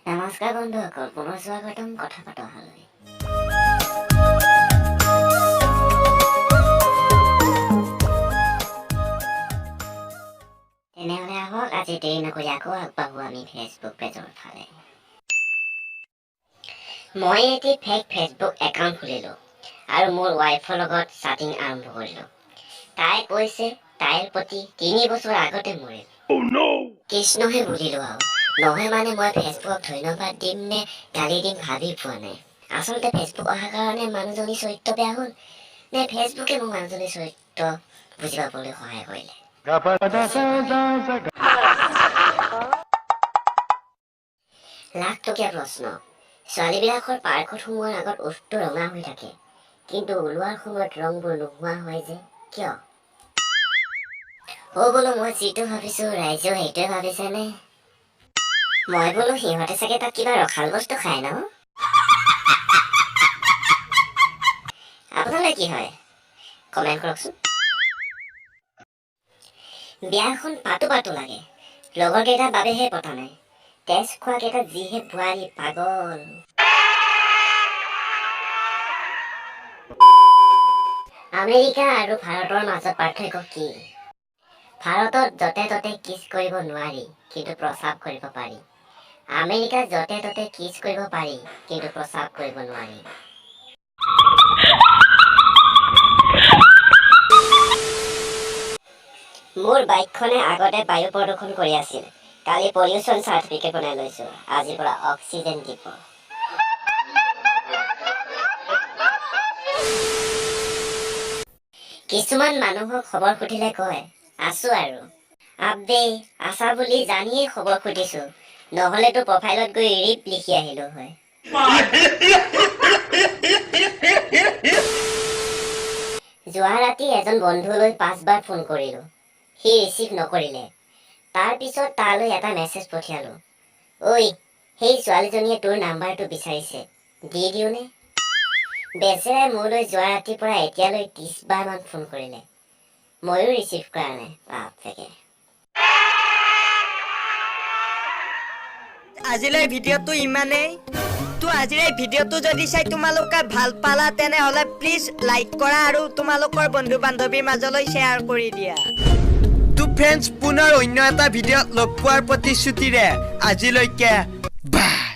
নমস্কাৰ বন্ধুসকল, পুনৰ স্বাগতম কথা পাতো অহালৈ। তেনেহ'লে আহক আজি দেৰি নকৰি আকৌ আগবাঢ়ো আমি ফেচবুক পেজৰ ফালে। মই এটি ফেক ফেচবুক একাউণ্ট খুলিলোঁ আৰু মোৰ ৱাইফৰ লগত চাটিং আৰম্ভ কৰিলোঁ। তাই কৈছে তাইৰ প্ৰতি 3 বছৰ আগতে মৰিল। কৃষ্ণহে বুলিলোঁ আৰু নহয় মানে মই ফেচবুকক ধন্যবাদ দিম নে গালি দিম ভাবি পোৱা নাই। আচলতে ফেচবুক অহাৰ কাৰণে মানুহজনীৰ চৰিত্ৰ বেয়া হ'ল নে ফেচবুকে মোৰ মানুহজনীৰ চৰিত্ৰ বুজি পাবলৈ সহায় কৰিলে। লাখটকীয়া প্ৰশ্ন। ছোৱালীবিলাকৰ পাৰ্কত সোমোৱাৰ আগত ওঠটো ৰঙা হৈ থাকে, কিন্তু ওলোৱাৰ সময়ত ৰংবোৰ নোহোৱা হয় যে কিয়? বোলো মই যিটো ভাবিছোঁ ৰাইজেও সেইটোৱে ভাবিছেনে? মই বোলো সিহঁতে চাগে তাত কিবা ৰখাল বস্তু খায় ন? আপোনালৈ কি হয় কমেণ্ট কৰকচোন। বিয়াখন পাতো লাগে, লগৰ কেইটাৰ বাবেহে পতা নাই। তেজ খোৱা কেইটা যিহে বোৱাৰী পাগল। আমেৰিকা আৰু ভাৰতৰ মাজত পাৰ্থক্য কি? ভাৰতত য'তে ত'তে কিছ কৰিব নোৱাৰি, কিন্তু প্ৰস্ৰাৱ কৰিব পাৰি। আমেৰিকাত য'তে ত'তে কিছ কৰিব পাৰি, কিন্তু প্ৰস্ৰাৱ কৰিব নোৱাৰি। মোৰ বাইকখনে আগতে বায়ু প্ৰদূষণ কৰি আছিল। কালি পলিউশ্যন চাৰ্টিফিকেট বনাই লৈছোঁ। আজিৰ পৰা অক্সিজেন দিব। কিছুমান মানুহক খবৰ সুধিলে কয় আছো আৰু। আবে আছা বুলি জানিয়ে খবৰ সুধিছো, নহ'লেতো প্ৰফাইলত গৈ ৰিপ লিখি আহিলো হয়। যোৱা ৰাতি এজন বন্ধুলৈ 5 বাৰ ফোন কৰিলো, সি ৰিচিভ নকৰিলে। তাৰ পিছত তালৈ এটা মেছেজ পঠিয়ালো, ঐ সেই ছোৱালীজনীয়ে তোৰ নাম্বাৰটো বিচাৰিছে, দি দিওঁনে? বেচেৰাই মোলৈ যোৱা ৰাতিৰ পৰা এতিয়ালৈ 30 বাৰ মান ফোন কৰিলে, ময়ো ৰিচিভ কৰা নাই। বাপেকে। আজিলৈ ভিডিঅ'টো ইমানেই। আজিৰ এই ভিডিঅ'টো যদি চাই তোমালোকে ভাল পালা তেনেহ'লে প্লিজ লাইক কৰা আৰু তোমালোকৰ বন্ধু বান্ধৱীৰ মাজলৈ শ্বেয়াৰ কৰি দিয়া। তো ফ্ৰেণ্ডছ, পুনৰ অন্য এটা ভিডিঅ'ত লগ পোৱাৰ প্ৰতিশ্ৰুতিৰে আজিলৈকে বাই।